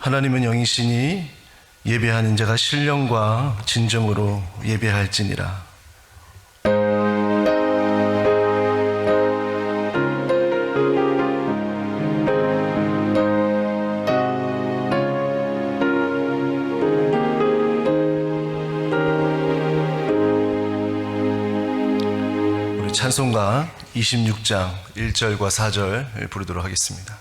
하나님은 영이시니 예배하는 자가 신령과 진정으로 예배할지니라. 우리 찬송가 26장 1절과 4절 부르도록 하겠습니다.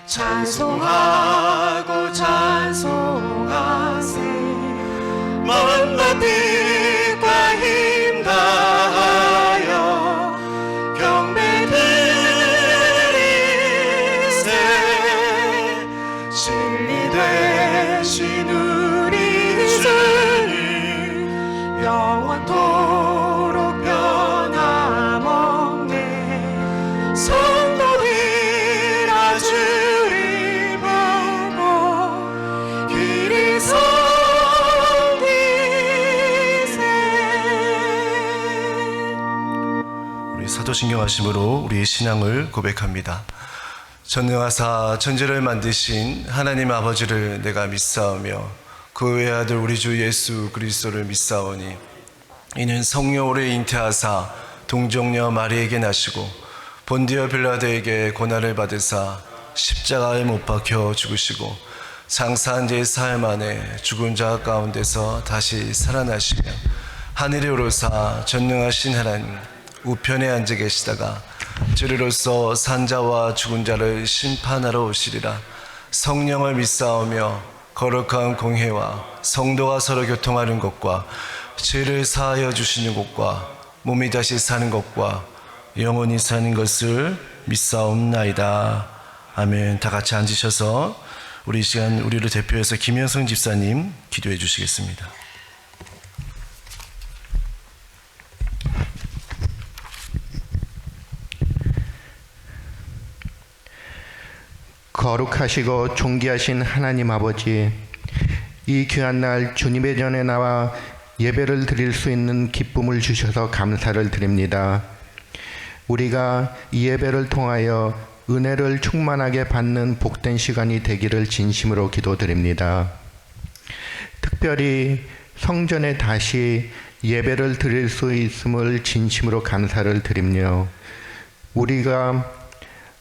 찬송하고 찬송하세 먼 빛과 힘 다하여 경배 드리세 진리 되신 우리 주님 영원토록 변함없네 성도들아 주를 보고 길을 섬기세. 우리 사도신경하심으로 우리의 신앙을 고백합니다. 전능하사 천지를 만드신 하나님 아버지를 내가 믿사오며 그 외아들 우리 주 예수 그리스도를 믿사오니 이는 성령 오래 잉태하사 동정녀 마리에게 나시고 본디오 빌라도에게 고난을 받으사 십자가에 못 박혀 죽으시고 장사한 지 사흘 만에 죽은 자 가운데서 다시 살아나시며 하늘에 오르사 전능하신 하나님 우편에 앉아 계시다가 주리로서 산자와 죽은 자를 심판하러 오시리라. 성령을 믿사오며 거룩한 공회와 성도가 서로 교통하는 것과 죄를 사하여 주시는 것과 몸이 다시 사는 것과 영원히 사는 것을 믿사옵나이다. 아멘. 다 같이 앉으셔서 우리 시간 우리를 대표해서 김현성 집사님 기도해 주시겠습니다. 거룩하시고 존귀하신 하나님 아버지, 이 귀한 날 주님의 전에 나와 예배를 드릴 수 있는 기쁨을 주셔서 감사를 드립니다. 우리가 이 예배를 통하여 은혜를 충만하게 받는 복된 시간이 되기를 진심으로 기도드립니다. 특별히 성전에 다시 예배를 드릴 수 있음을 진심으로 감사를 드리며 우리가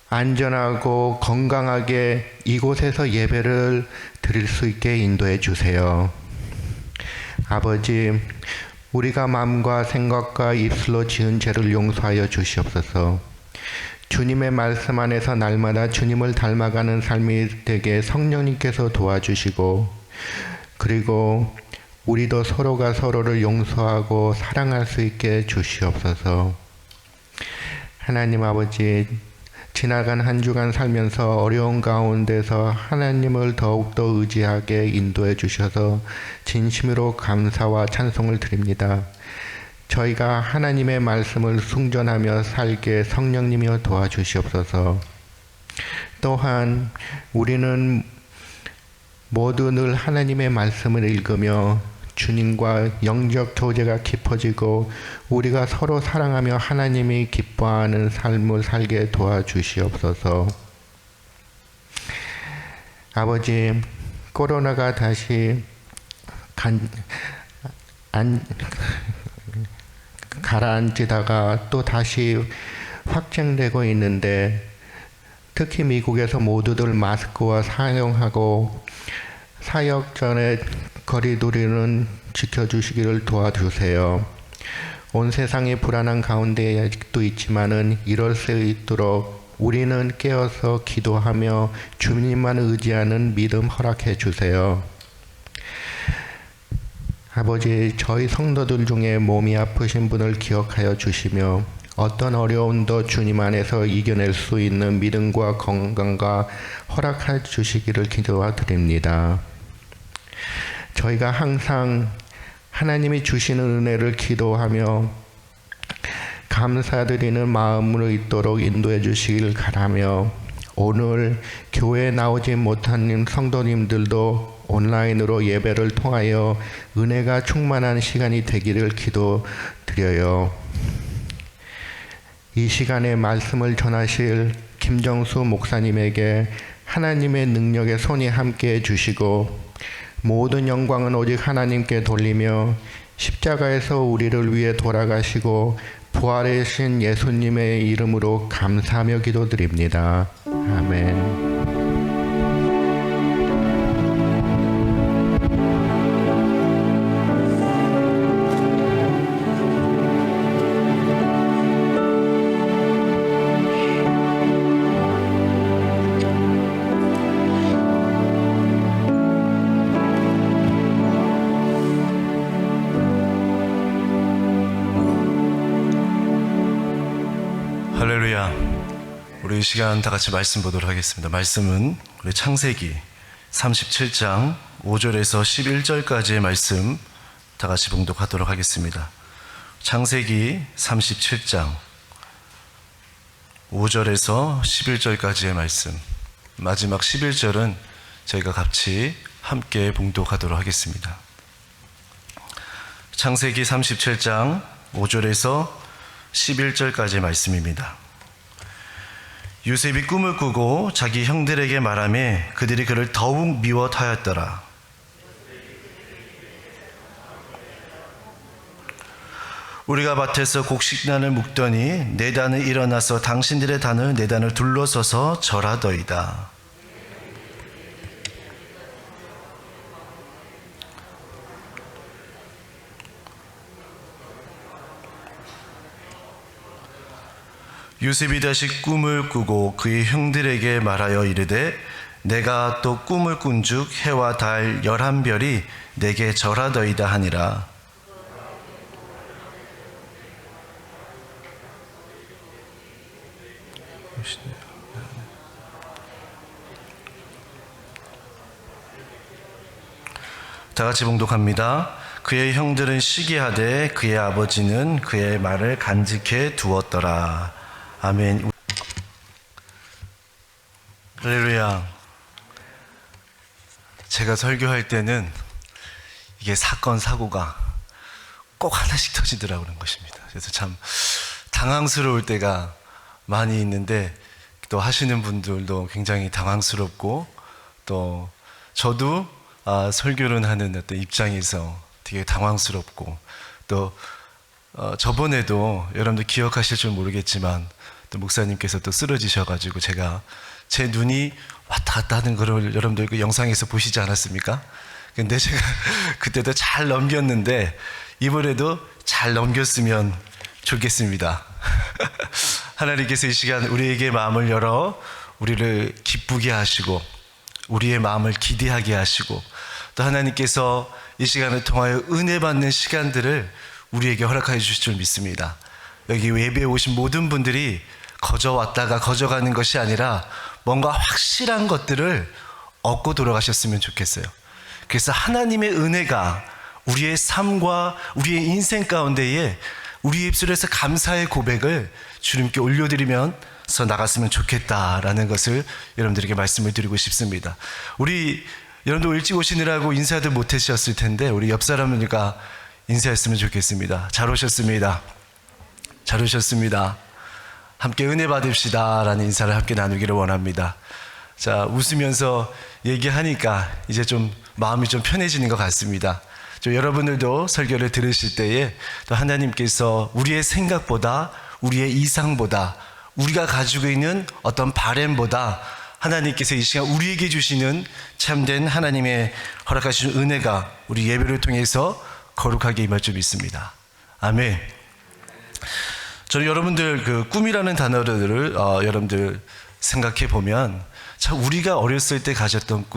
안전하고 건강하게 이곳에서 예배를 드릴 수 있게 인도해 주세요. 아버지, 우리가 마음과 생각과 입술로 지은 죄를 용서하여 주시옵소서. 주님의 말씀 안에서 날마다 주님을 닮아가는 삶이 되게 성령님께서 도와주시고, 그리고 우리도 서로가 서로를 용서하고 사랑할 수 있게 주시옵소서. 하나님 아버지, 지나간 한 주간 살면서 어려운 가운데서 하나님을 더욱더 의지하게 인도해 주셔서 진심으로 감사와 찬송을 드립니다. 저희가 하나님의 말씀을 순종하며 살게 성령님이여 도와주시옵소서. 또한 우리는 모두 늘 하나님의 말씀을 읽으며 주님과 영적 교제가 깊어지고 우리가 서로 사랑하며 하나님이 기뻐하는 삶을 살게 도와주시옵소서. 아버지, 코로나가 다시 가라앉히다가 또 다시 확장되고 있는데 특히 미국에서 모두들 마스크와 사용하고 사역 전에 거리두기는 지켜주시기를 도와주세요. 온 세상이 불안한 가운데 아직도 있지만은 이럴 수 있도록 우리는 깨어서 기도하며 주님만 의지하는 믿음 허락해 주세요. 아버지, 저희 성도들 중에 몸이 아프신 분을 기억하여 주시며 어떤 어려움도 주님 안에서 이겨낼 수 있는 믿음과 건강과 허락해 주시기를 기도드립니다. 저희가 항상 하나님이 주시는 은혜를 기도하며 감사드리는 마음으로 있도록 인도해 주시길 바라며 오늘 교회에 나오지 못한 성도님들도 온라인으로 예배를 통하여 은혜가 충만한 시간이 되기를 기도드려요. 이 시간에 말씀을 전하실 김정수 목사님에게 하나님의 능력의 손이 함께해 주시고 모든 영광은 오직 하나님께 돌리며 십자가에서 우리를 위해 돌아가시고 부활하신 예수님의 이름으로 감사하며 기도드립니다. 아멘. 할렐루야. 우리 이 시간 다 같이 말씀 보도록 하겠습니다. 말씀은 우리 창세기 37장 5절에서 11절까지의 말씀 다 같이 봉독하도록 하겠습니다. 창세기 37장 5절에서 11절까지의 말씀, 마지막 11절은 저희가 같이 함께 봉독하도록 하겠습니다. 창세기 37장 5절에서 11절까지의 말씀입니다. 요셉이 꿈을 꾸고 자기 형들에게 말하매 그들이 그를 더욱 미워하였더라. 우리가 밭에서 곡식단을 묶더니 내 단을 일어나서 당신들의 단을 내 단을 둘러서서 절하더이다. 요셉이 다시 꿈을 꾸고 그의 형들에게 말하여 이르되 내가 또 꿈을 꾼즉 해와 달 11별이 내게 절하더이다 하니라. 다 같이 봉독합니다. 그의 형들은 시기하되 그의 아버지는 그의 말을 간직해 두었더라. 아멘. 할렐루야. 제가 설교할 때는 이게 사건 사고가 꼭 하나씩 터지더라고 그런 것입니다. 그래서 참 당황스러울 때가 많이 있는데 또 하시는 분들도 굉장히 당황스럽고 또 저도 설교를 하는 어떤 입장에서 되게 당황스럽고 또 저번에도 여러분들 기억하실 줄 모르겠지만 또 목사님께서 또 쓰러지셔가지고 제가 제 눈이 왔다 갔다 하는 거를 여러분들 그 영상에서 보시지 않았습니까? 근데 제가 그때도 잘 넘겼는데 이번에도 잘 넘겼으면 좋겠습니다. 하나님께서 이 시간 우리에게 마음을 열어 우리를 기쁘게 하시고 우리의 마음을 기대하게 하시고 또 하나님께서 이 시간을 통하여 은혜 받는 시간들을 우리에게 허락하여 주실 줄 믿습니다. 여기 예배에 오신 모든 분들이 거저 왔다가 거저 가는 것이 아니라 뭔가 확실한 것들을 얻고 돌아가셨으면 좋겠어요. 그래서 하나님의 은혜가 우리의 삶과 우리의 인생 가운데에 우리 입술에서 감사의 고백을 주님께 올려드리면서 나갔으면 좋겠다라는 것을 여러분들에게 말씀을 드리고 싶습니다. 우리 여러분도 일찍 오시느라고 인사도 못하셨을 텐데 우리 옆 사람들과 인사했으면 좋겠습니다. 잘 오셨습니다. 잘 오셨습니다. 함께 은혜 받읍시다 라는 인사를 함께 나누기를 원합니다. 자, 웃으면서 얘기하니까 이제 좀 마음이 좀 편해지는 것 같습니다. 여러분들도 설교를 들으실 때에 또 하나님께서 우리의 생각보다 우리의 이상보다 우리가 가지고 있는 어떤 바램보다 하나님께서 이 시간 우리에게 주시는 참된 하나님의 허락하신 은혜가 우리 예배를 통해서 거룩하게 임할 줄 믿습니다. 아멘. 저는 여러분들 그 꿈이라는 단어를 여러분들 생각해 보면 참 우리가 어렸을 때 가졌던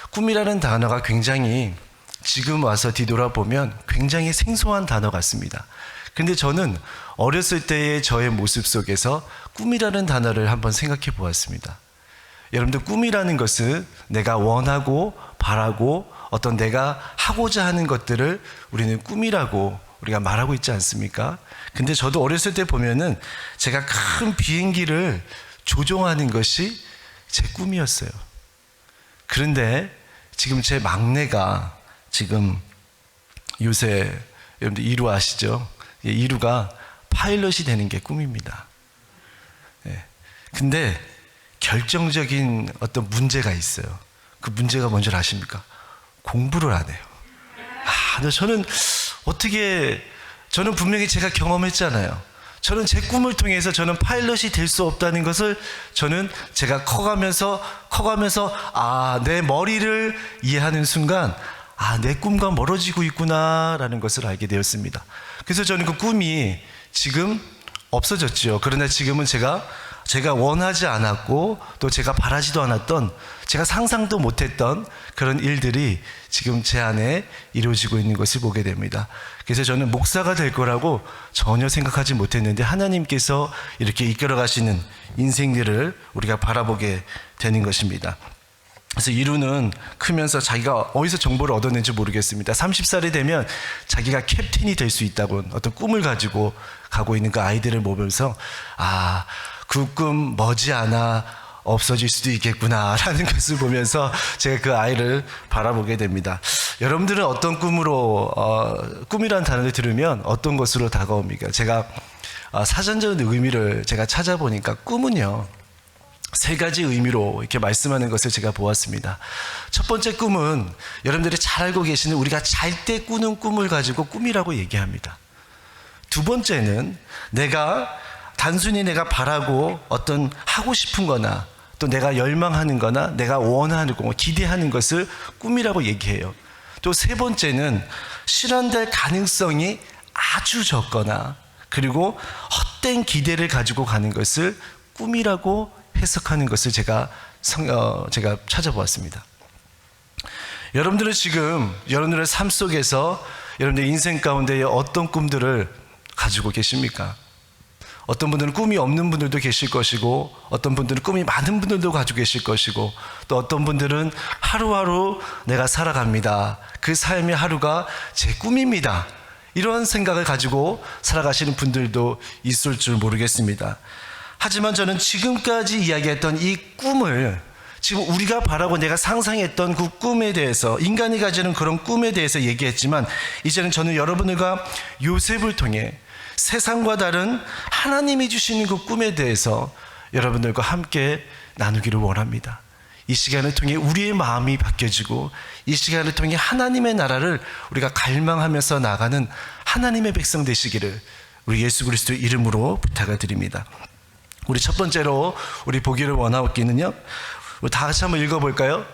꿈이라는 단어가 굉장히 지금 와서 뒤돌아보면 굉장히 생소한 단어 같습니다. 근데 저는 어렸을 때의 저의 모습 속에서 꿈이라는 단어를 한번 생각해 보았습니다. 여러분들 꿈이라는 것은 내가 원하고 바라고 어떤 내가 하고자 하는 것들을 우리는 꿈이라고 우리가 말하고 있지 않습니까? 근데 저도 어렸을 때 보면은 제가 큰 비행기를 조종하는 것이 제 꿈이었어요. 그런데 지금 제 막내가 지금 요새 여러분들 이루 아시죠? 이루가 파일럿이 되는 게 꿈입니다. 근데 결정적인 어떤 문제가 있어요. 그 문제가 뭔지 아십니까? 공부를 안 해요. 근데 저는 분명히 제가 경험했잖아요. 저는 제 꿈을 통해서 저는 파일럿이 될 수 없다는 것을 제가 커가면서 내 머리를 이해하는 순간 내 꿈과 멀어지고 있구나라는 것을 알게 되었습니다. 그래서 저는 그 꿈이 지금 없어졌죠. 그러나 지금은 제가 원하지 않았고 또 제가 바라지도 않았던, 제가 상상도 못했던 그런 일들이 지금 제 안에 이루어지고 있는 것을 보게 됩니다. 그래서 저는 목사가 될 거라고 전혀 생각하지 못했는데 하나님께서 이렇게 이끌어 가시는 인생들을 우리가 바라보게 되는 것입니다. 그래서 이루는 크면서 자기가 어디서 정보를 얻었는지 모르겠습니다. 30살이 되면 자기가 캡틴이 될 수 있다고 어떤 꿈을 가지고 가고 있는 그 아이들을 보면서 그 꿈 머지않아 없어질 수도 있겠구나라는 것을 보면서 제가 그 아이를 바라보게 됩니다. 여러분들은 어떤 꿈이라는 단어를 들으면 어떤 것으로 다가옵니까? 제가 사전적인 의미를 제가 찾아보니까 꿈은요, 세 가지 의미로 이렇게 말씀하는 것을 제가 보았습니다. 첫 번째 꿈은 여러분들이 잘 알고 계시는 우리가 잘 때 꾸는 꿈을 가지고 꿈이라고 얘기합니다. 두 번째는 단순히 내가 바라고 어떤 하고 싶은 거나 또 내가 열망하는 거나 내가 원하는 거, 기대하는 것을 꿈이라고 얘기해요. 또 세 번째는 실현될 가능성이 아주 적거나 그리고 헛된 기대를 가지고 가는 것을 꿈이라고 해석하는 것을 제가 찾아보았습니다. 여러분들은 지금 여러분들의 삶 속에서 여러분들의 인생 가운데 어떤 꿈들을 가지고 계십니까? 어떤 분들은 꿈이 없는 분들도 계실 것이고 어떤 분들은 꿈이 많은 분들도 가지고 계실 것이고 또 어떤 분들은 하루하루 내가 살아갑니다. 그 삶의 하루가 제 꿈입니다. 이런 생각을 가지고 살아가시는 분들도 있을 줄 모르겠습니다. 하지만 저는 지금까지 이야기했던 이 꿈을 지금 우리가 바라고 내가 상상했던 그 꿈에 대해서 인간이 가지는 그런 꿈에 대해서 얘기했지만 이제는 저는 여러분들과 요셉을 통해 세상과 다른 하나님이 주시는 그 꿈에 대해서 여러분들과 함께 나누기를 원합니다. 이 시간을 통해 우리의 마음이 바뀌어지고 이 시간을 통해 하나님의 나라를 우리가 갈망하면서 나가는 하나님의 백성 되시기를 우리 예수 그리스도 이름으로 부탁을 드립니다. 우리 첫 번째로 우리 보기를 원하기는요, 우리 다 같이 한번 읽어볼까요?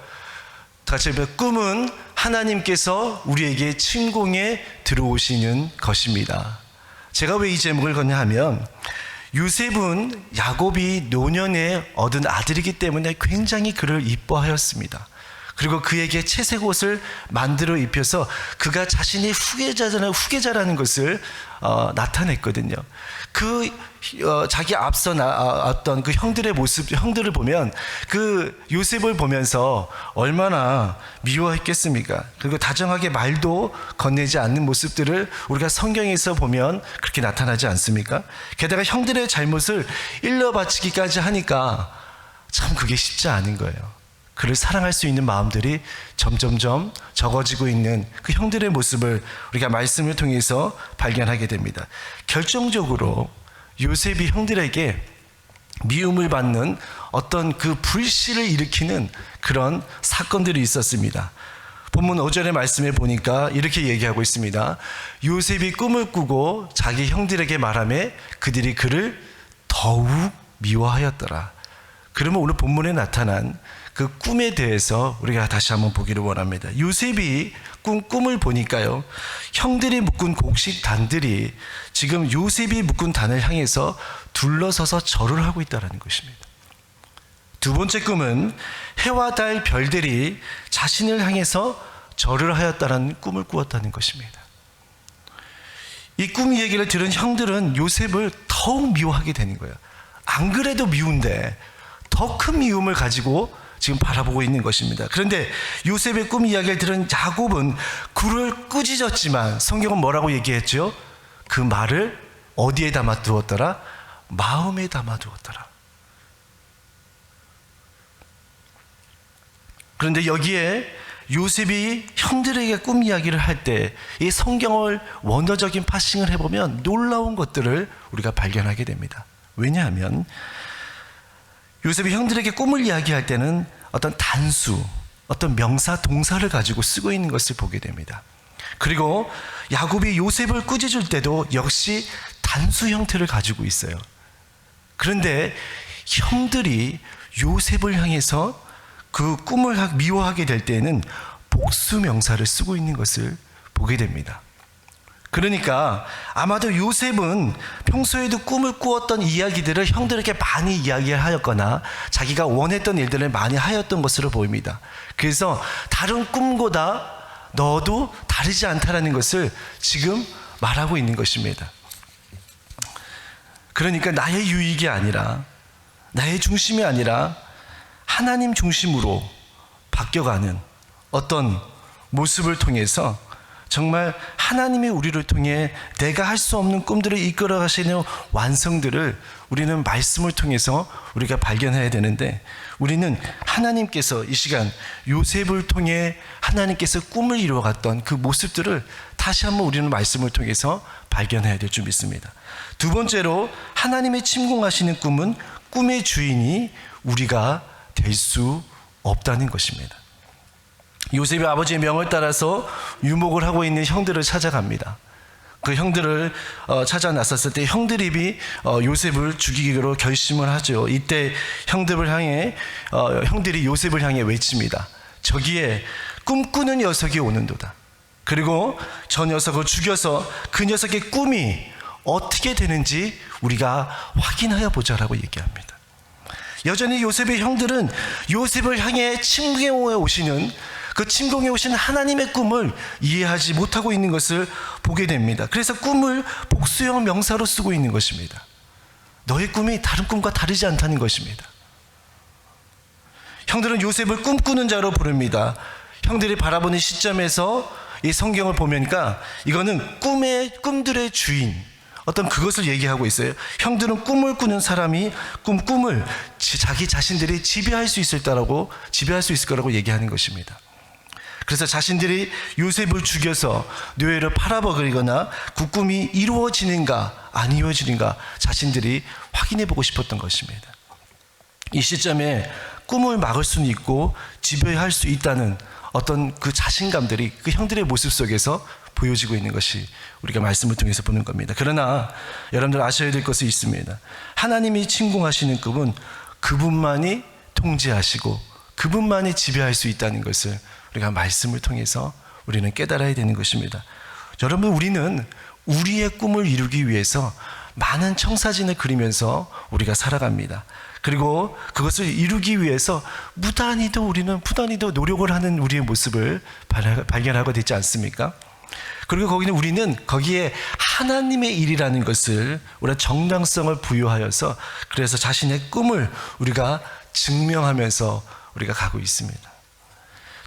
다 같이 꿈은 하나님께서 우리에게 침공에 들어오시는 것입니다. 제가 왜 이 제목을 걷냐 하면 요셉은 야곱이 노년에 얻은 아들이기 때문에 굉장히 그를 이뻐하였습니다. 그리고 그에게 채색 옷을 만들어 입혀서 그가 자신의 후계자라는 것을 나타냈거든요. 자기 앞서 나왔던 그 형들을 보면 그 요셉을 보면서 얼마나 미워했겠습니까? 그리고 다정하게 말도 건네지 않는 모습들을 우리가 성경에서 보면 그렇게 나타나지 않습니까? 게다가 형들의 잘못을 일러 바치기까지 하니까 참 그게 쉽지 않은 거예요. 그를 사랑할 수 있는 마음들이 점점점 적어지고 있는 그 형들의 모습을 우리가 말씀을 통해서 발견하게 됩니다. 결정적으로 요셉이 형들에게 미움을 받는 어떤 그 불씨를 일으키는 그런 사건들이 있었습니다. 본문 5절의 말씀에 보니까 이렇게 얘기하고 있습니다. 요셉이 꿈을 꾸고 자기 형들에게 말하며 그들이 그를 더욱 미워하였더라. 그러면 오늘 본문에 나타난 그 꿈에 대해서 우리가 다시 한번 보기를 원합니다. 요셉이 꿈을 보니까요, 형들이 묶은 곡식 단들이 지금 요셉이 묶은 단을 향해서 둘러서서 절을 하고 있다는 것입니다. 두 번째 꿈은 해와 달 별들이 자신을 향해서 절을 하였다는 꿈을 꾸었다는 것입니다. 이 꿈 얘기를 들은 형들은 요셉을 더욱 미워하게 되는 거예요. 안 그래도 미운데 더 큰 미움을 가지고 지금 바라보고 있는 것입니다. 그런데 요셉의 꿈 이야기를 들은 야곱은 굴을 꾸짖었지만 성경은 뭐라고 얘기했죠? 그 말을 어디에 담아두었더라? 마음에 담아두었더라. 그런데 여기에 요셉이 형들에게 꿈 이야기를 할 때 이 성경을 원어적인 파싱을 해보면 놀라운 것들을 우리가 발견하게 됩니다. 왜냐하면 요셉이 형들에게 꿈을 이야기할 때는 어떤 단수, 어떤 명사, 동사를 가지고 쓰고 있는 것을 보게 됩니다. 그리고 야곱이 요셉을 꾸짖을 때도 역시 단수 형태를 가지고 있어요. 그런데 형들이 요셉을 향해서 그 꿈을 미워하게 될 때에는 복수 명사를 쓰고 있는 것을 보게 됩니다. 그러니까 아마도 요셉은 평소에도 꿈을 꾸었던 이야기들을 형들에게 많이 이야기하였거나 자기가 원했던 일들을 많이 하였던 것으로 보입니다. 그래서 다른 꿈보다 너도 다르지 않다라는 것을 지금 말하고 있는 것입니다. 그러니까 나의 유익이 아니라, 나의 중심이 아니라 하나님 중심으로 바뀌어가는 어떤 모습을 통해서 정말 하나님이 우리를 통해 내가 할 수 없는 꿈들을 이끌어 가시는 완성들을 우리는 말씀을 통해서 우리가 발견해야 되는데, 우리는 하나님께서 이 시간 요셉을 통해 하나님께서 꿈을 이루어갔던 그 모습들을 다시 한번 우리는 말씀을 통해서 발견해야 될 줄 믿습니다. 두 번째로, 하나님의 침공하시는 꿈은 꿈의 주인이 우리가 될 수 없다는 것입니다. 요셉이 아버지의 명을 따라서 유목을 하고 있는 형들을 찾아갑니다. 그 형들을 찾아 나섰을 때 형들이 요셉을 죽이기로 결심을 하죠. 이때 형들이 요셉을 향해 외칩니다. 저기에 꿈꾸는 녀석이 오는도다. 그리고 저 녀석을 죽여서 그 녀석의 꿈이 어떻게 되는지 우리가 확인하여 보자라고 얘기합니다. 여전히 요셉의 형들은 요셉을 향해 침공해 오시는 그 침공해 오신 하나님의 꿈을 이해하지 못하고 있는 것을 보게 됩니다. 그래서 꿈을 복수형 명사로 쓰고 있는 것입니다. 너의 꿈이 다른 꿈과 다르지 않다는 것입니다. 형들은 요셉을 꿈꾸는 자로 부릅니다. 형들이 바라보는 시점에서 이 성경을 보니까 이거는 꿈들의 주인, 어떤 그것을 얘기하고 있어요. 형들은 꿈을 꾸는 사람이 꿈을 자기 자신들이 지배할 수 있을 거라고 얘기하는 것입니다. 그래서 자신들이 요셉을 죽여서 뇌를 팔아버리거나 그 꿈이 이루어지는가 안 이루어지는가 자신들이 확인해 보고 싶었던 것입니다. 이 시점에 꿈을 막을 수는 있고 지배할 수 있다는 어떤 그 자신감들이 그 형들의 모습 속에서 보여지고 있는 것이 우리가 말씀을 통해서 보는 겁니다. 그러나 여러분들 아셔야 될 것이 있습니다. 하나님이 침공하시는 꿈은 그분만이 통제하시고 그분만이 지배할 수 있다는 것을 우리가 말씀을 통해서 우리는 깨달아야 되는 것입니다. 여러분, 우리는 우리의 꿈을 이루기 위해서 많은 청사진을 그리면서 우리가 살아갑니다. 그리고 그것을 이루기 위해서 부단히도 노력을 하는 우리의 모습을 발견하게 되지 않습니까? 그리고 우리는 거기에 하나님의 일이라는 것을 우리가 정당성을 부여하여서 그래서 자신의 꿈을 우리가 증명하면서 우리가 가고 있습니다.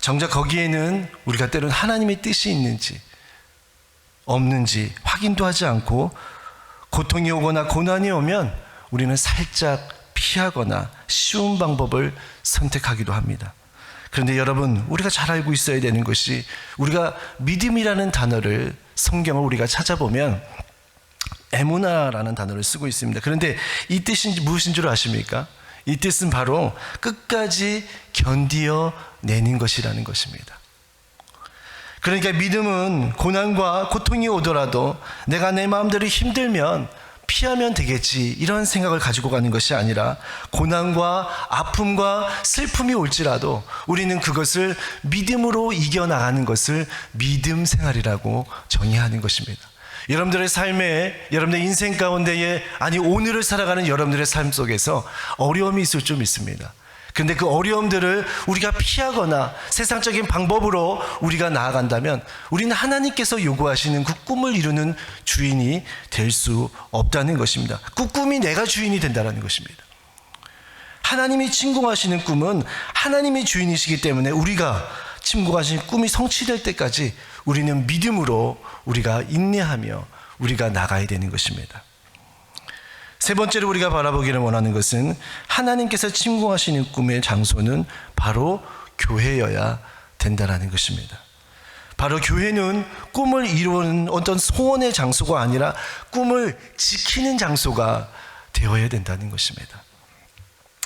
정작 거기에는 우리가 때로는 하나님의 뜻이 있는지 없는지 확인도 하지 않고 고통이 오거나 고난이 오면 우리는 살짝 피하거나 쉬운 방법을 선택하기도 합니다. 그런데 여러분, 우리가 잘 알고 있어야 되는 것이, 우리가 믿음이라는 단어를 성경을 우리가 찾아보면 에무나라는 단어를 쓰고 있습니다. 그런데 이 뜻이 무엇인 줄 아십니까? 이 뜻은 바로 끝까지 견디어내는 것이라는 것입니다. 그러니까 믿음은 고난과 고통이 오더라도 내가 내 마음대로 힘들면 피하면 되겠지, 이런 생각을 가지고 가는 것이 아니라 고난과 아픔과 슬픔이 올지라도 우리는 그것을 믿음으로 이겨나가는 것을 믿음 생활이라고 정의하는 것입니다. 여러분들의 삶에, 여러분들의 인생 가운데에, 오늘을 살아가는 여러분들의 삶 속에서 어려움이 있을 줄 믿습니다. 근데 그 어려움들을 우리가 피하거나 세상적인 방법으로 우리가 나아간다면 우리는 하나님께서 요구하시는 그 꿈을 이루는 주인이 될 수 없다는 것입니다. 그 꿈이 내가 주인이 된다는 것입니다. 하나님이 침공하시는 꿈은 하나님이 주인이시기 때문에 우리가 침공하신 꿈이 성취될 때까지 우리는 믿음으로 우리가 인내하며 우리가 나가야 되는 것입니다. 세 번째로 우리가 바라보기를 원하는 것은 하나님께서 침공하시는 꿈의 장소는 바로 교회여야 된다라는 것입니다. 바로 교회는 꿈을 이루는 어떤 소원의 장소가 아니라 꿈을 지키는 장소가 되어야 된다는 것입니다.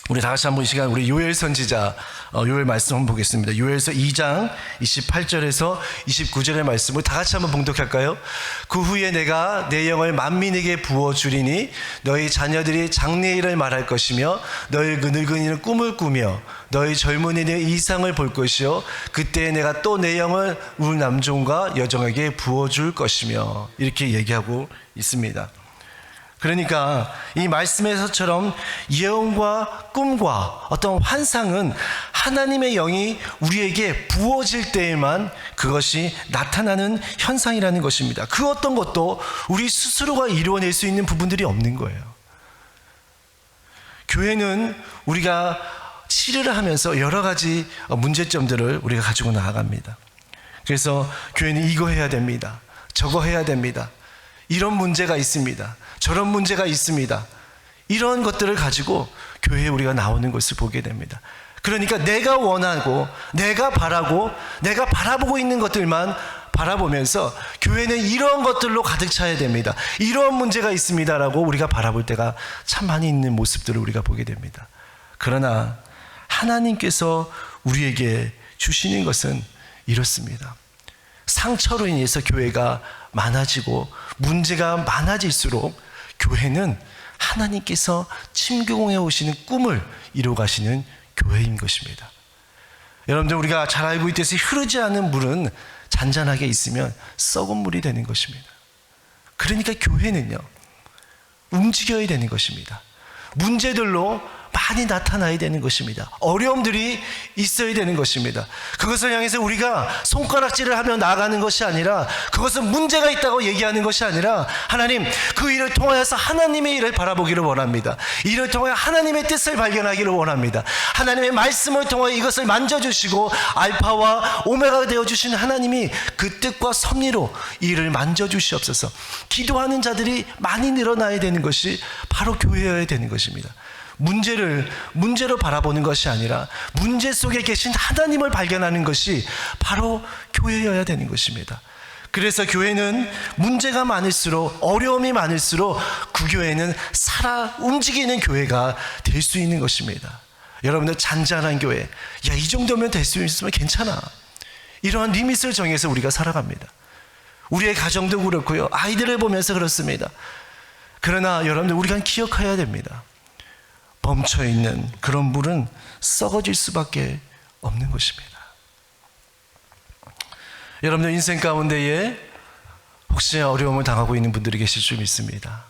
우리 다 같이 한번 이 시간 우리 요엘 선지자 요엘 말씀 한번 보겠습니다. 요엘서 2장 28절에서 29절의 말씀을 다 같이 한번 봉독할까요? 그 후에 내가 내 영을 만민에게 부어주리니 너희 자녀들이 장래일을 말할 것이며 너희 늙은이는 꿈을 꾸며 너희 젊은이는 이상을 볼 것이요 그때 내가 또 내 영을 울 남종과 여종에게 부어줄 것이며 이렇게 얘기하고 있습니다. 그러니까 이 말씀에서처럼 예언과 꿈과 어떤 환상은 하나님의 영이 우리에게 부어질 때에만 그것이 나타나는 현상이라는 것입니다. 그 어떤 것도 우리 스스로가 이루어낼 수 있는 부분들이 없는 거예요. 교회는 우리가 치료를 하면서 여러 가지 문제점들을 우리가 가지고 나아갑니다. 그래서 교회는 이거 해야 됩니다. 저거 해야 됩니다. 이런 문제가 있습니다. 저런 문제가 있습니다. 이런 것들을 가지고 교회에 우리가 나오는 것을 보게 됩니다. 그러니까 내가 원하고 내가 바라고 내가 바라보고 있는 것들만 바라보면서 교회는 이런 것들로 가득 차야 됩니다. 이런 문제가 있습니다라고 우리가 바라볼 때가 참 많이 있는 모습들을 우리가 보게 됩니다. 그러나 하나님께서 우리에게 주시는 것은 이렇습니다. 상처로 인해서 교회가 많아지고 문제가 많아질수록 교회는 하나님께서 침공해 오시는 꿈을 이루어 가시는 교회인 것입니다. 여러분들 우리가 잘 알고 있듯이 흐르지 않은 물은 잔잔하게 있으면 썩은 물이 되는 것입니다. 그러니까 교회는요 움직여야 되는 것입니다. 문제들로 많이 나타나야 되는 것입니다. 어려움들이 있어야 되는 것입니다. 그것을 향해서 우리가 손가락질을 하며 나아가는 것이 아니라 그것은 문제가 있다고 얘기하는 것이 아니라 하나님 그 일을 통하여서 하나님의 일을 바라보기를 원합니다. 이를 통하여 하나님의 뜻을 발견하기를 원합니다. 하나님의 말씀을 통하여 이것을 만져주시고 알파와 오메가가 되어주시는 하나님이 그 뜻과 섭리로 이 일을 만져주시옵소서. 기도하는 자들이 많이 늘어나야 되는 것이 바로 교회여야 되는 것입니다. 문제로 바라보는 것이 아니라 문제 속에 계신 하나님을 발견하는 것이 바로 교회여야 되는 것입니다. 그래서 교회는 문제가 많을수록 어려움이 많을수록 그 교회는 살아 움직이는 교회가 될 수 있는 것입니다. 여러분들 잔잔한 교회 이 정도면 될 수 있으면 괜찮아 이러한 리밋을 정해서 우리가 살아갑니다. 우리의 가정도 그렇고요 아이들을 보면서 그렇습니다. 그러나 여러분들 우리가 기억해야 됩니다. 멈춰있는 그런 물은 썩어질 수밖에 없는 것입니다. 여러분들 인생 가운데에 혹시 어려움을 당하고 있는 분들이 계실 줄 믿습니다.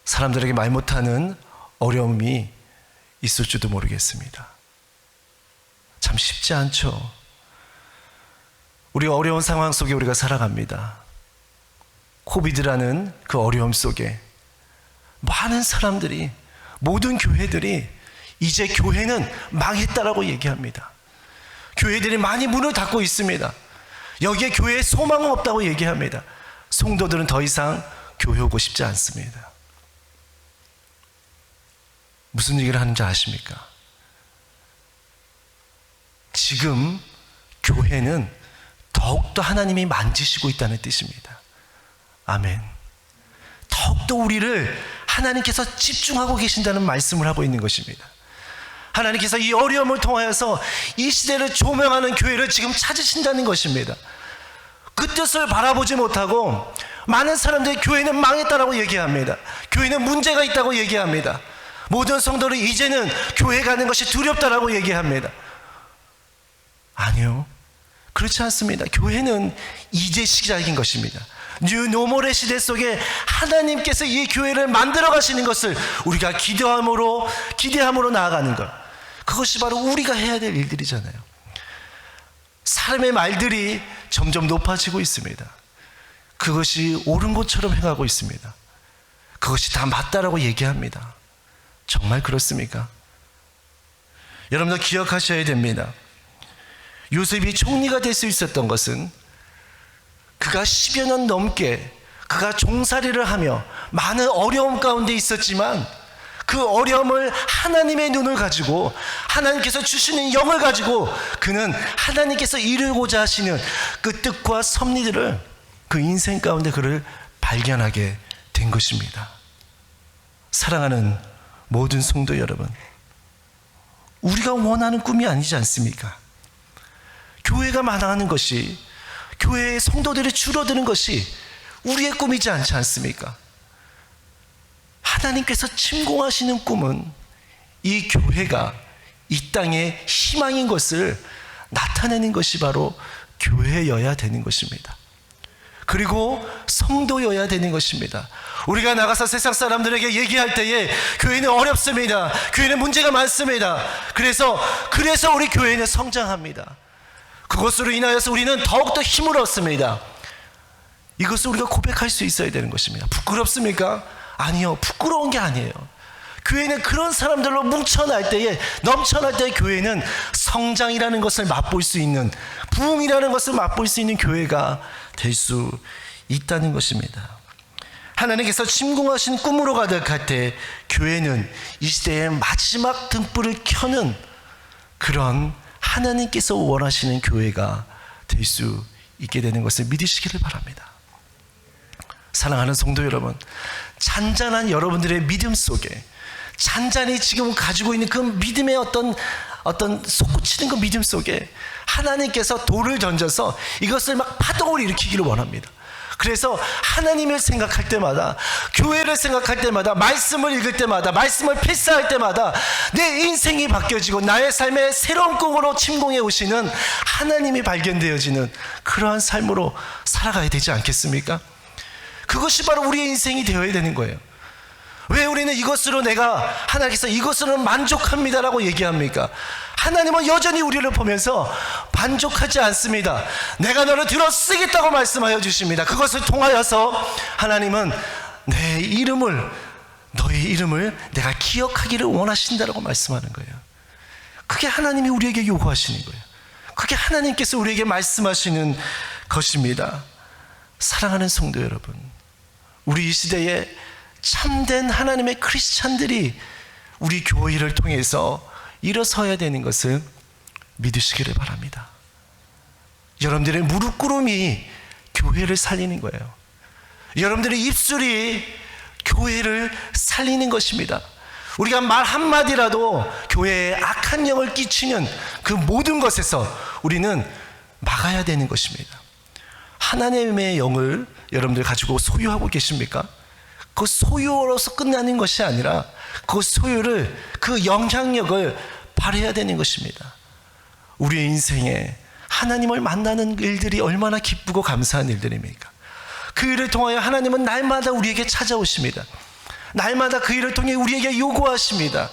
사람들에게 말 못하는 어려움이 있을 줄도 모르겠습니다. 참 쉽지 않죠. 우리 어려운 상황 속에 우리가 살아갑니다. 코비드라는 그 어려움 속에 많은 사람들이 모든 교회들이 이제 교회는 망했다라고 얘기합니다. 교회들이 많이 문을 닫고 있습니다. 여기에 교회에 소망은 없다고 얘기합니다. 성도들은 더 이상 교회 오고 싶지 않습니다. 무슨 얘기를 하는지 아십니까? 지금 교회는 더욱더 하나님이 만지시고 있다는 뜻입니다. 아멘. 더욱더 우리를 하나님께서 집중하고 계신다는 말씀을 하고 있는 것입니다. 하나님께서 이 어려움을 통하여서 이 시대를 조명하는 교회를 지금 찾으신다는 것입니다. 그 뜻을 바라보지 못하고 많은 사람들이 교회는 망했다라고 얘기합니다. 교회는 문제가 있다고 얘기합니다. 모든 성도들이 이제는 교회 가는 것이 두렵다라고 얘기합니다. 아니요, 그렇지 않습니다. 교회는 이제 시작인 것입니다. 뉴 노멀의 시대 속에 하나님께서 이 교회를 만들어 가시는 것을 우리가 기대함으로 나아가는 것, 그것이 바로 우리가 해야 될 일들이잖아요. 사람의 말들이 점점 높아지고 있습니다. 그것이 옳은 것처럼 행하고 있습니다. 그것이 다 맞다라고 얘기합니다. 정말 그렇습니까? 여러분들 기억하셔야 됩니다. 요셉이 총리가 될 수 있었던 것은 그가 10여 년 넘게 그가 종살이를 하며 많은 어려움 가운데 있었지만 그 어려움을 하나님의 눈을 가지고 하나님께서 주시는 영을 가지고 그는 하나님께서 이루고자 하시는 그 뜻과 섭리들을 그 인생 가운데 그를 발견하게 된 것입니다. 사랑하는 모든 성도 여러분, 우리가 원하는 꿈이 아니지 않습니까? 교회가 많아가는 것이, 교회의 성도들이 줄어드는 것이 우리의 꿈이지 않지 않습니까? 하나님께서 침공하시는 꿈은 이 교회가 이 땅의 희망인 것을 나타내는 것이 바로 교회여야 되는 것입니다. 그리고 성도여야 되는 것입니다. 우리가 나가서 세상 사람들에게 얘기할 때에 교회는 어렵습니다. 교회는 문제가 많습니다. 그래서 우리 교회는 성장합니다. 그것으로 인하여서 우리는 더욱더 힘을 얻습니다. 이것을 우리가 고백할 수 있어야 되는 것입니다. 부끄럽습니까? 아니요, 부끄러운 게 아니에요. 교회는 그런 사람들로 넘쳐날 때에 교회는 성장이라는 것을 맛볼 수 있는, 부흥이라는 것을 맛볼 수 있는 교회가 될 수 있다는 것입니다. 하나님께서 침공하신 꿈으로 가득할 때 교회는 이 시대의 마지막 등불을 켜는 그런 하나님께서 원하시는 교회가 될 수 있게 되는 것을 믿으시기를 바랍니다. 사랑하는 성도 여러분, 잔잔한 여러분들의 믿음 속에, 잔잔히 지금 가지고 있는 그 믿음의 어떤 솟구치는 그 믿음 속에 하나님께서 돌을 던져서 이것을 막 파동을 일으키기를 원합니다. 그래서 하나님을 생각할 때마다, 교회를 생각할 때마다, 말씀을 읽을 때마다, 말씀을 필사할 때마다 내 인생이 바뀌어지고 나의 삶에 새로운 꿈으로 침공해 오시는 하나님이 발견되어지는 그러한 삶으로 살아가야 되지 않겠습니까? 그것이 바로 우리의 인생이 되어야 되는 거예요. 왜 우리는 이것으로 하나님께서 이것으로는 만족합니다라고 얘기합니까? 하나님은 여전히 우리를 보면서 만족하지 않습니다. 내가 너를 들어 쓰겠다고 말씀하여 주십니다. 그것을 통하여서 하나님은 너의 이름을 내가 기억하기를 원하신다라고 말씀하는 거예요. 그게 하나님이 우리에게 요구하시는 거예요. 그게 하나님께서 우리에게 말씀하시는 것입니다. 사랑하는 성도 여러분, 우리 이 시대에 참된 하나님의 크리스찬들이 우리 교회를 통해서 일어서야 되는 것을 믿으시기를 바랍니다. 여러분들의 무릎 꿇음이 교회를 살리는 거예요. 여러분들의 입술이 교회를 살리는 것입니다. 우리가 말 한마디라도 교회에 악한 영을 끼치는 그 모든 것에서 우리는 막아야 되는 것입니다. 하나님의 영을 여러분들 가지고 소유하고 계십니까? 그 소유로서 끝나는 것이 아니라 그 소유를, 그 영향력을 발휘해야 되는 것입니다. 우리의 인생에 하나님을 만나는 일들이 얼마나 기쁘고 감사한 일들입니까? 그 일을 통하여 하나님은 날마다 우리에게 찾아오십니다. 날마다 그 일을 통해 우리에게 요구하십니다.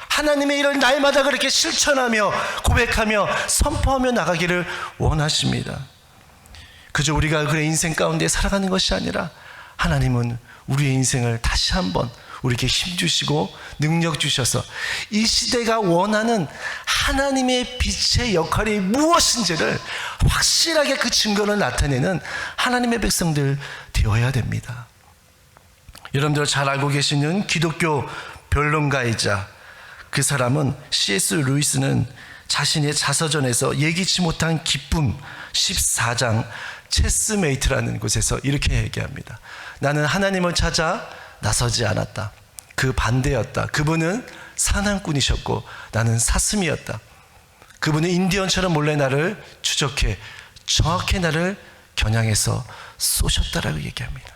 하나님의 일을 날마다 그렇게 실천하며 고백하며 선포하며 나가기를 원하십니다. 그저 우리가 그의 인생 가운데 살아가는 것이 아니라 하나님은 우리의 인생을 다시 한번 우리에게 힘 주시고 능력 주셔서 이 시대가 원하는 하나님의 빛의 역할이 무엇인지를 확실하게 그 증거를 나타내는 하나님의 백성들 되어야 됩니다. 여러분들 잘 알고 계시는 기독교 변론가이자 그 사람은 C.S. 루이스는 자신의 자서전에서 예기치 못한 기쁨 14장 체스메이트라는 곳에서 이렇게 얘기합니다. 나는 하나님을 찾아 나서지 않았다. 그 반대였다. 그분은 사냥꾼이셨고 나는 사슴이었다. 그분은 인디언처럼 몰래 나를 추적해 정확히 나를 겨냥해서 쏘셨다라고 얘기합니다.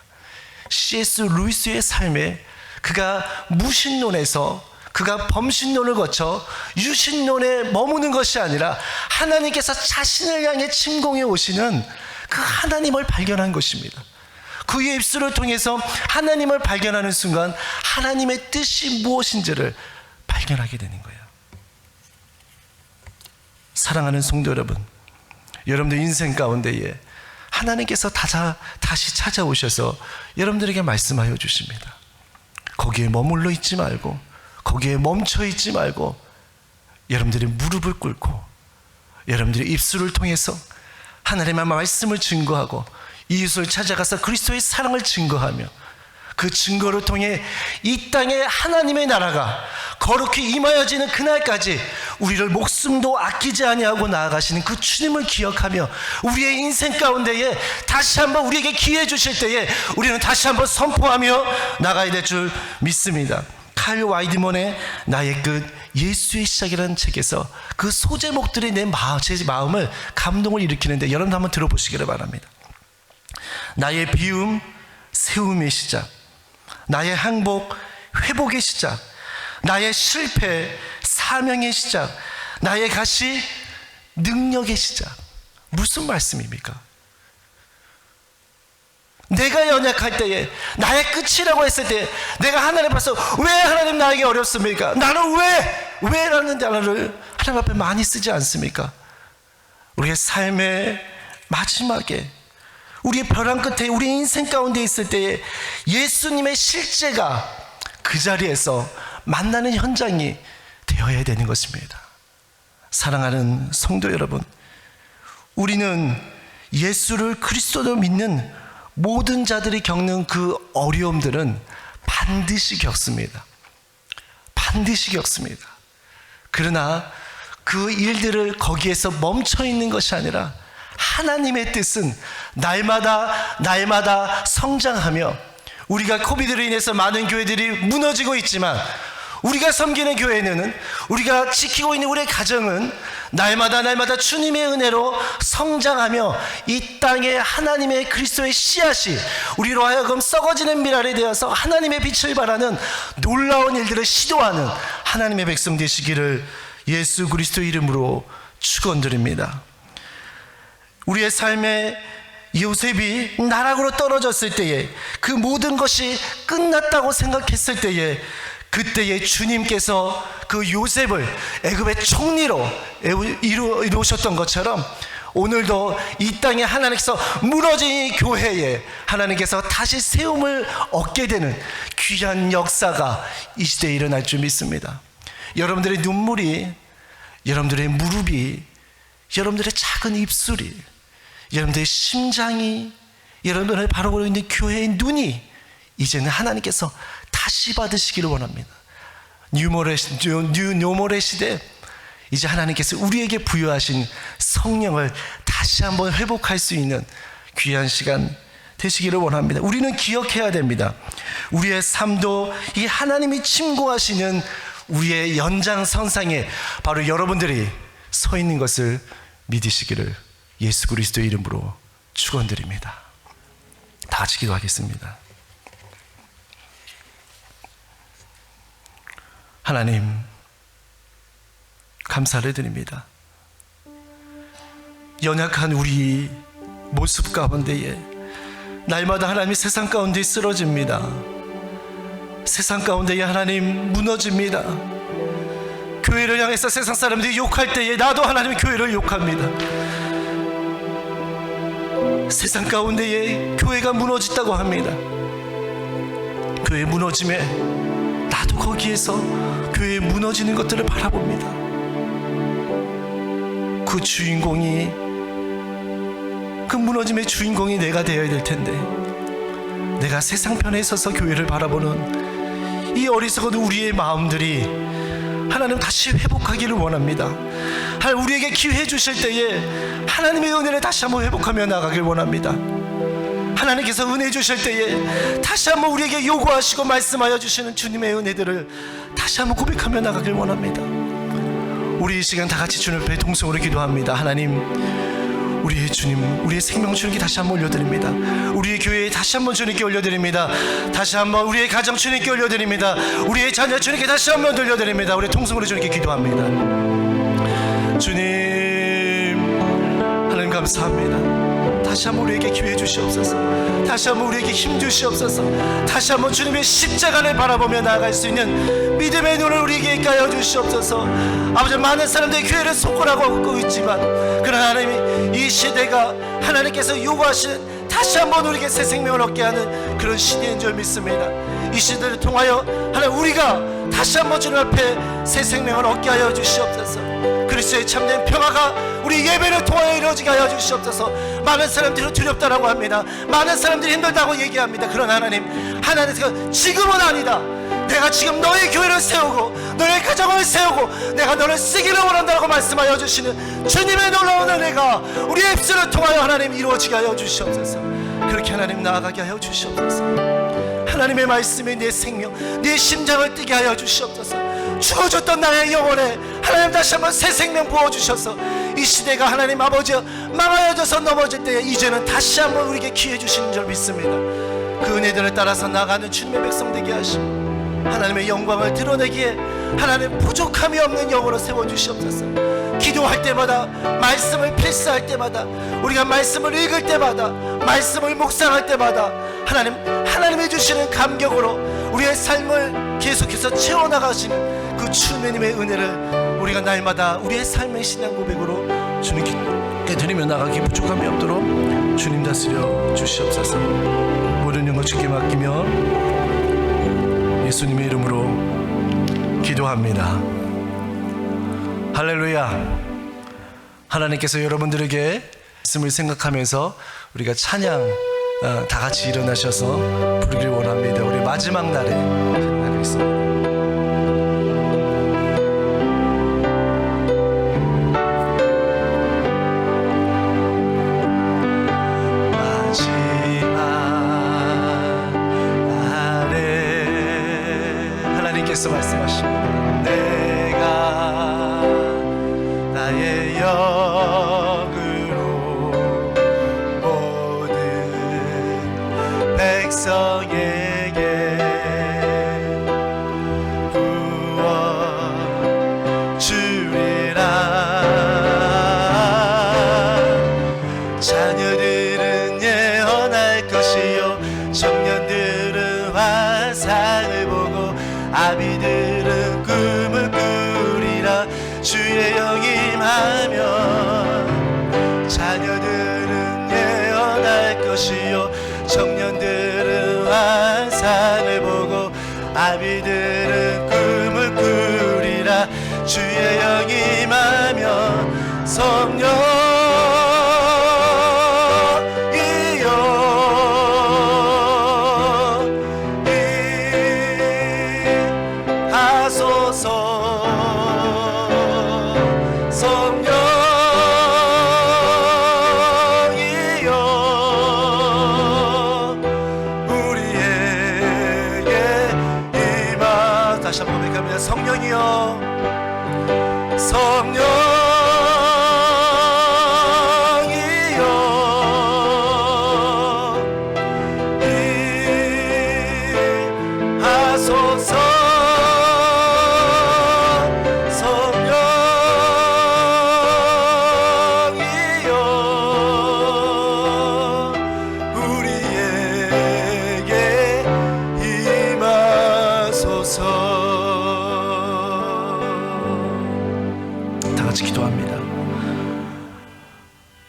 C.S. 루이스의 삶에 그가 무신론에서 그가 범신론을 거쳐 유신론에 머무는 것이 아니라 하나님께서 자신을 향해 침공해 오시는 그 하나님을 발견한 것입니다. 그의 입술을 통해서 하나님을 발견하는 순간 하나님의 뜻이 무엇인지를 발견하게 되는 거예요. 사랑하는 성도 여러분, 여러분들 인생 가운데에 하나님께서 다시 찾아오셔서 여러분들에게 말씀하여 주십니다. 거기에 머물러 있지 말고, 거기에 멈춰 있지 말고, 여러분들이 무릎을 꿇고 여러분들의 입술을 통해서 하나님의 말씀을 증거하고 이웃을 찾아가서 그리스도의 사랑을 증거하며 그 증거를 통해 이 땅에 하나님의 나라가 거룩히 임하여지는 그날까지 우리를 목숨도 아끼지 아니하고 나아가시는 그 주님을 기억하며 우리의 인생 가운데에 다시 한번 우리에게 기회 주실 때에 우리는 다시 한번 선포하며 나가야 될 줄 믿습니다. 칼 와이드먼의 나의 끝 예수의 시작이라는 책에서 그 소제목들이 제 마음을 감동을 일으키는데 여러분 한번 들어보시기를 바랍니다. 나의 비움 세움의 시작, 나의 항복 회복의 시작, 나의 실패 사명의 시작, 나의 가시 능력의 시작. 무슨 말씀입니까? 내가 연약할 때에 나의 끝이라고 했을 때 내가 하나님 앞에서 왜 하나님 나에게 어렵습니까? 나는 왜라는 단어를 하나님 앞에 많이 쓰지 않습니까? 우리의 삶의 마지막에 우리의 벼랑 끝에 우리 인생 가운데 있을 때에 예수님의 실제가 그 자리에서 만나는 현장이 되어야 되는 것입니다. 사랑하는 성도 여러분, 우리는 예수를 그리스도로 믿는 모든 자들이 겪는 그 어려움들은 반드시 겪습니다. 반드시 겪습니다. 그러나 그 일들을 거기에서 멈춰 있는 것이 아니라 하나님의 뜻은 날마다 성장하며, 우리가 코비드로 인해서 많은 교회들이 무너지고 있지만 우리가 섬기는 교회는, 우리가 지키고 있는 우리의 가정은 날마다 주님의 은혜로 성장하며 이 땅에 하나님의 그리스도의 씨앗이 우리로 하여금 썩어지는 미랄이 되어서 하나님의 빛을 발하는 놀라운 일들을 시도하는 하나님의 백성 되시기를 예수 그리스도 이름으로 축원드립니다. 우리의 삶에 요셉이 나락으로 떨어졌을 때에 그 모든 것이 끝났다고 생각했을 때에 그때에 주님께서 그 요셉을 애굽의 총리로 이루셨던 것처럼 오늘도 이 땅에 하나님께서 무너진 이 교회에 하나님께서 다시 세움을 얻게 되는 귀한 역사가 이 시대에 일어날 줄 믿습니다. 여러분들의 눈물이, 여러분들의 무릎이, 여러분들의 작은 입술이, 여러분들의 심장이, 여러분들의 바라보고 있는 교회의 눈이 이제는 하나님께서 다시 받으시기를 원합니다. 뉴모레 시대, 이제 하나님께서 우리에게 부여하신 성령을 다시 한번 회복할 수 있는 귀한 시간 되시기를 원합니다. 우리는 기억해야 됩니다. 우리의 삶도 이 하나님이 침공하시는 우리의 연장선상에 바로 여러분들이 서 있는 것을 믿으시기를 예수 그리스도의 이름으로 축원드립니다. 다 같이 기도하겠습니다. 하나님, 감사를 드립니다. 연약한 우리 모습 가운데에 날마다 하나님이 세상 가운데 쓰러집니다. 세상 가운데에 하나님 무너집니다. 교회를 향해서 세상 사람들이 욕할 때에 나도 하나님 교회를 욕합니다. 세상 가운데에 교회가 무너졌다고 합니다. 교회 무너짐에 나도 거기에서 교회 무너지는 것들을 바라봅니다. 그 주인공이, 그 무너짐의 주인공이 내가 되어야 될 텐데, 내가 세상 편에 서서 교회를 바라보는 이 어리석은 우리의 마음들이 하나님 다시 회복하기를 원합니다. 우리에게 기회 주실 때에 하나님의 은혜를 다시 한번 회복하며 나가길 원합니다. 하나님께서 은혜 주실 때에 다시 한번 우리에게 요구하시고 말씀하여 주시는 주님의 은혜들을 다시 한번 고백하며 나가길 원합니다. 우리 이 시간 다 같이 주님 앞에 동성으로 기도합니다. 하나님, 우리의 주님, 우리의 생명 주님께 다시 한번 올려드립니다. 우리의 교회에 다시 한번 주님께 올려드립니다. 다시 한번 우리의 가정 주님께 올려드립니다. 우리의 자녀 주님께 다시 한번 돌려드립니다. 우리 통성으로 주님께 기도합니다. 주님, 하나님 감사합니다. 다시 한번 우리에게 기회 주시옵소서. 다시 한번 우리에게 힘 주시옵소서. 다시 한번 주님의 십자가를 바라보며 나아갈 수 있는 믿음의 눈을 우리에게 있게 하여 주시옵소서. 아버지, 많은 사람들이 교회를 속고라고 있지만 그러나 하나님, 이 시대가 하나님께서 요구하시는 다시 한번 우리에게 새 생명을 얻게 하는 그런 시대인 줄 믿습니다. 이 시대를 통하여 하나님, 우리가 다시 한번 주님 앞에 새 생명을 얻게 하여 주시옵소서. 그리스도의 참된 평화가 우리 예배를 통하여 이루어지게 하여 주시옵소서. 많은 사람들이 두렵다라고 합니다. 많은 사람들이 힘들다고 얘기합니다. 그러나 하나님께서 지금은 아니다. 내가 지금 너의 교회를 세우고 너의 가정을 세우고 내가 너를 쓰기를 원한다고 말씀하여 주시는 주님의 놀라운 은혜가 우리의 입술을 통하여 하나님 이루어지게 하여 주시옵소서. 그렇게 하나님 나아가게 하여 주시옵소서. 하나님의 말씀이 내 생명 내 심장을 뛰게 하여 주시옵소서. 죽어졌던 나의 영혼에 하나님 다시 한번 새 생명 부어주셔서 이 시대가 하나님 아버지 망하여져서 넘어질 때에 이제는 다시 한번 우리에게 기회 주시는 줄 믿습니다. 그 은혜들을 따라서 나가는 주님의 백성 되게 하시고 하나님의 영광을 드러내기에 하나님 부족함이 없는 영으로 세워주시옵소서. 기도할 때마다 말씀을 필사할 때마다 우리가 말씀을 읽을 때마다 말씀을 묵상할 때마다 하나님이 주시는 감격으로 우리의 삶을 계속해서 채워나가시는 그 주님의 은혜를 우리가 날마다 우리의 삶의 신앙 고백으로 주님께 드리며 나가기 부족함이 없도록 주님 다스려 주시옵소서. 모든 영광 주께 맡기며 예수님의 이름으로 기도합니다. 할렐루야. 하나님께서 여러분들에게 말씀을 생각하면서 우리가 찬양 다 같이 일어나셔서 부르길 원합니다. 우리 마지막 날에 찬양하겠습니다. 말씀하십니다. 내가 나의 영으로 모든 백성에게 구원 주리라. 자녀들은 예언할 것이요 청년들은 환상을 보고 아비들은 꿈을 꾸리라. 주의 영이 임하면 자녀들은 예언할 것이요 청년들은 환상을 보고 아비들은 꿈을 꾸리라. 주의 영이 임하면 성령이여 다시 한번 고백합니다. 성령이여 성령이여 임하소서. 성령이여 우리에게 임하소서. 기도합니다.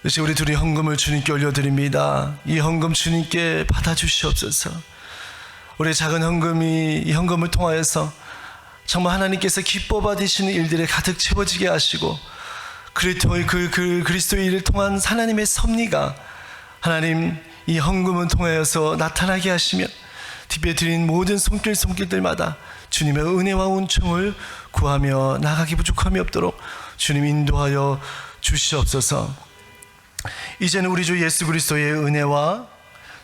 이제 우리 둘이 헌금을 주님께 올려드립니다. 이 헌금 주님께 받아주시옵소서. 우리의 작은 헌금이 이 헌금을 통하여서 정말 하나님께서 기뻐 받으시는 일들에 가득 채워지게 하시고 그리스도의 일을 통한 하나님의 섭리가 하나님 이 헌금을 통하여서 나타나게 하시며 뒤에 드린 모든 손길들마다 주님의 은혜와 은총을 구하며 나가기 부족함이 없도록 주님 인도하여 주시옵소서. 이제는 우리 주 예수 그리스도의 은혜와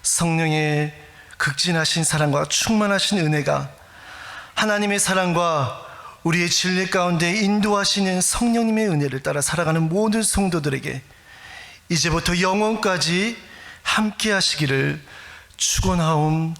성령의 극진하신 사랑과 충만하신 은혜가 하나님의 사랑과 우리의 진리 가운데 인도하시는 성령님의 은혜를 따라 살아가는 모든 성도들에게 이제부터 영원까지 함께 하시기를 축원하옵나이다.